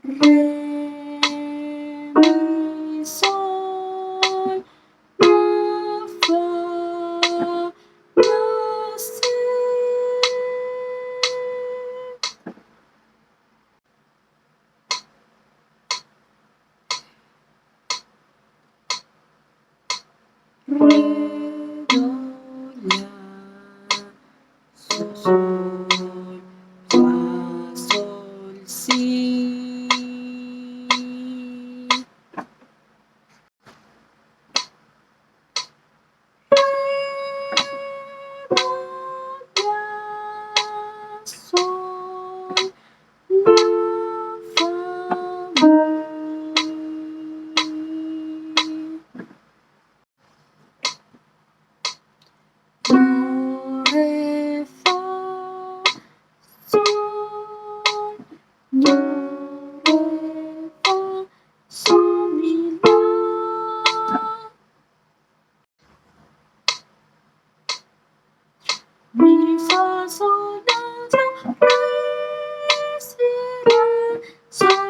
mi, sol, la, fa, la, si. Re, do, la, sol, fa, sol, si. Sol, la, fa, mi. Do, re, fa, sol, do, re, fa, sol, mi, la. Mi, fa, sol, la, do, re, si, la, sol.